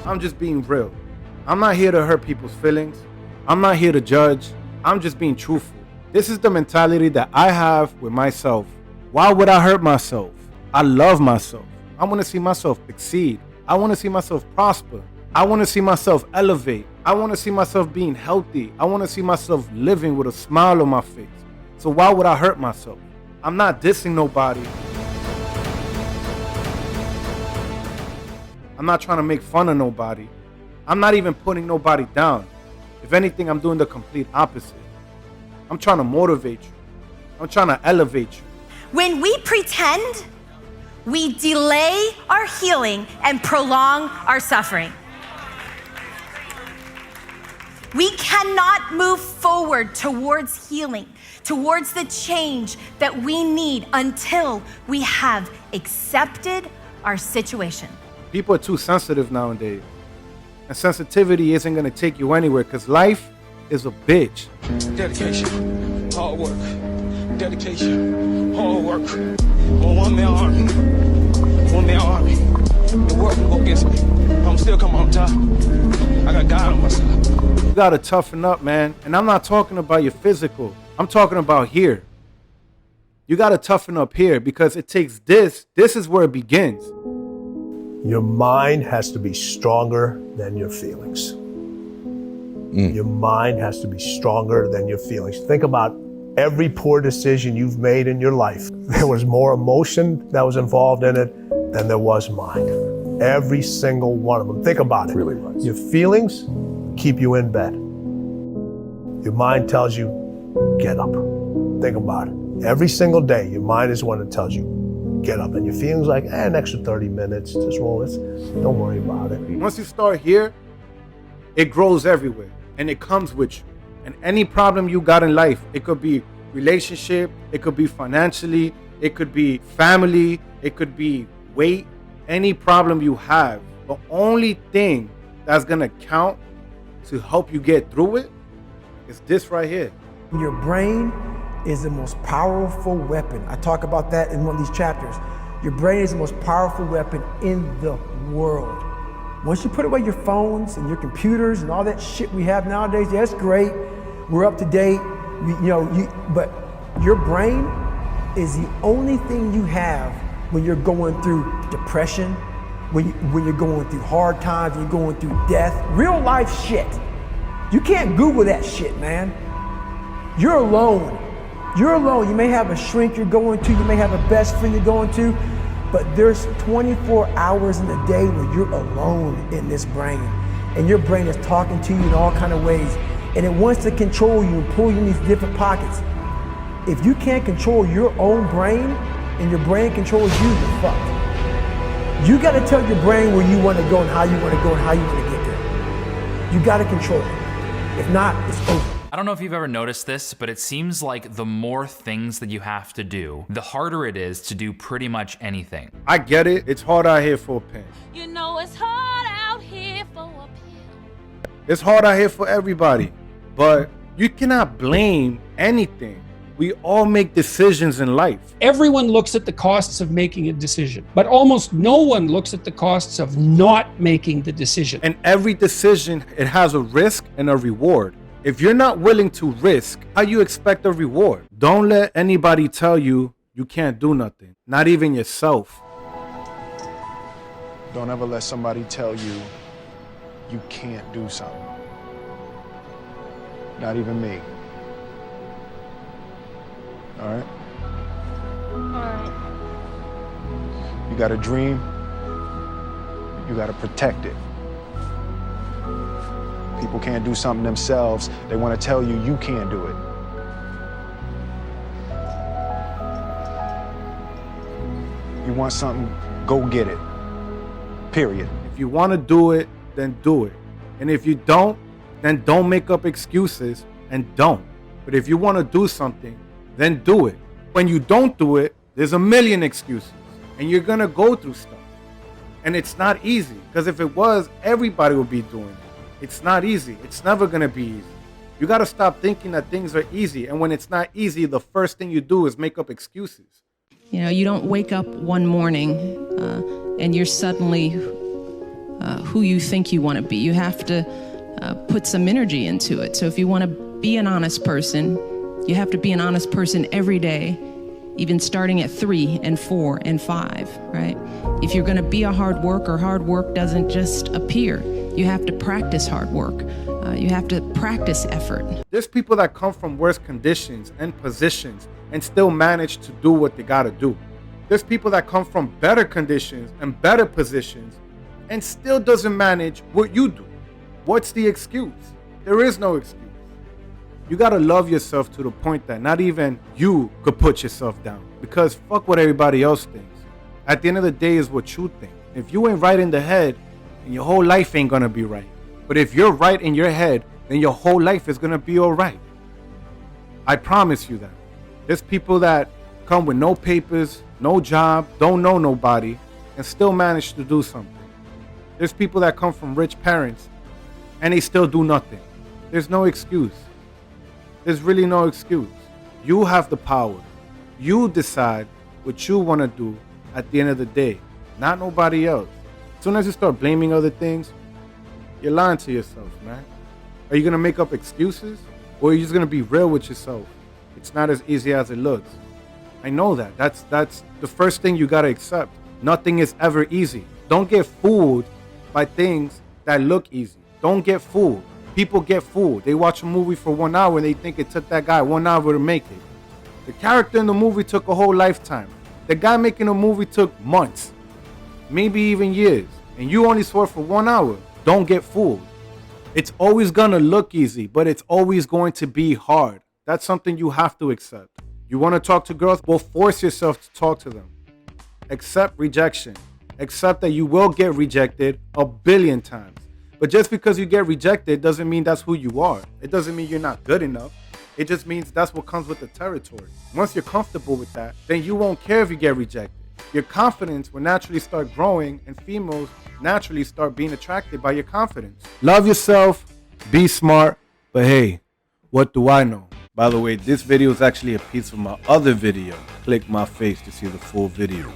I'm just being real. I'm not here to hurt people's feelings. I'm not here to judge. I'm just being truthful. This is the mentality that I have with myself. Why would I hurt myself? I love myself. I want to see myself succeed. I want to see myself prosper. I want to see myself elevate. I want to see myself being healthy. I want to see myself living with a smile on my face. So why would I hurt myself? I'm not dissing nobody. I'm not trying to make fun of nobody. I'm not even putting nobody down. If anything, I'm doing the complete opposite. I'm trying to motivate you. I'm trying to elevate you. When we pretend, we delay our healing and prolong our suffering. We cannot move forward towards healing, towards the change that we need until we have accepted our situation. People are too sensitive nowadays. And sensitivity isn't going to take you anywhere because life is a bitch. Dedication, hard work. Dedication, hard work. On one-man army. One-man army. The world will go against me. I'm still coming on top. I got God on my side. You got to toughen up, man. And I'm not talking about your physical. I'm talking about here. You got to toughen up here because it takes this. This is where it begins. Your mind has to be stronger than your feelings. Your mind has to be stronger than your feelings. Think about every poor decision you've made in your life. There was more emotion that was involved in it than there was mind. Every single one of them. Think about it. Really was. Your feelings keep you in bed. Your mind tells you, get up. Think about it. Every single day, your mind is the one that tells you, get up. And your feelings like, an extra 30 minutes, just roll it. Don't worry about it. Once you start here, it grows everywhere and it comes with you. And any problem you got in life, it could be relationship, it could be financially, it could be family, it could be weight, any problem you have. The only thing that's gonna count to help you get through it is this right here. Your brain is the most powerful weapon. I talk about that in one of these chapters. Your brain is the most powerful weapon in the world. Once you put away your phones and your computers and all that shit we have nowadays, yeah, that's great. We're up to date, but your brain is the only thing you have when you're going through depression, when you're going through hard times, when you're going through death, real life shit. You can't Google that shit, man. You're alone. You're alone. You may have a shrink you're going to, you may have a best friend you're going to, but there's 24 hours in a day where you're alone in this brain. And your brain is talking to you in all kinds of ways. And it wants to control you and pull you in these different pockets. If you can't control your own brain and your brain controls you, you're fucked. You gotta tell your brain where you wanna go and how you wanna go and how you wanna get there. You gotta control it. If not, it's over. I don't know if you've ever noticed this, but it seems like the more things that you have to do, the harder it is to do pretty much anything. I get it. It's hard out here for a pen. You know it's hard out here for a pen. It's hard out here for everybody. But you cannot blame anything. We all make decisions in life. Everyone looks at the costs of making a decision, but almost no one looks at the costs of not making the decision. And every decision, it has a risk and a reward. If you're not willing to risk, how you expect a reward? Don't let anybody tell you you can't do nothing, not even yourself. Don't ever let somebody tell you you can't do something. Not even me. All right? All right. You got a dream, you got to protect it. People can't do something themselves. They want to tell you you can't do it. You want something, go get it. Period. If you want to do it, then do it. And if you don't, then don't make up excuses and don't. But if you want to do something, then do it. When you don't do it, there's a million excuses and you're going to go through stuff. And it's not easy because if it was, everybody would be doing it. It's not easy. It's never going to be easy. You got to stop thinking that things are easy. And when it's not easy, the first thing you do is make up excuses. You know, you don't wake up one morning and you're suddenly who you think you want to be. You have to put some energy into it. So if you want to be an honest person, you have to be an honest person every day, even starting at 3 and 4 and 5, right? If you're going to be a hard worker, hard work doesn't just appear. You have to practice hard work. You have to practice effort. There's people that come from worse conditions and positions and still manage to do what they gotta do. There's people that come from better conditions and better positions and still doesn't manage what you do. What's the excuse? There is no excuse. You gotta love yourself to the point that not even you could put yourself down, because fuck what everybody else thinks. At the end of the day is what you think. If you ain't right in the head, then your whole life ain't gonna be right. But if you're right in your head, then your whole life is gonna be all right. I promise you that. There's people that come with no papers, no job, don't know nobody, and still manage to do something. There's people that come from rich parents and they still do nothing. There's no excuse. There's really no excuse. You have the power. You decide what you want to do at the end of the day, not nobody else. As soon as you start blaming other things, you're lying to yourself, man. Are you going to make up excuses, or are you just going to be real with yourself? It's not as easy as it looks. I know that. That's the first thing you got to accept. Nothing is ever easy. Don't get fooled by things that look easy. Don't get fooled. People get fooled. They watch a movie for 1 hour and they think it took that guy 1 hour to make it. The character in the movie took a whole lifetime. The guy making the movie took months, maybe even years, and you only saw it for 1 hour. Don't get fooled. It's always gonna look easy, but it's always going to be hard. That's something you have to accept. You want to talk to girls? Well, force yourself to talk to them. Accept rejection. Accept that you will get rejected 1 billion times. But just because you get rejected doesn't mean that's who you are. It doesn't mean you're not good enough. It just means that's what comes with the territory. Once you're comfortable with that, then you won't care if you get rejected. Your confidence will naturally start growing, and females naturally start being attracted by your confidence. Love yourself, be smart, but hey, what do I know? By the way, this video is actually a piece of my other video. Click my face to see the full video.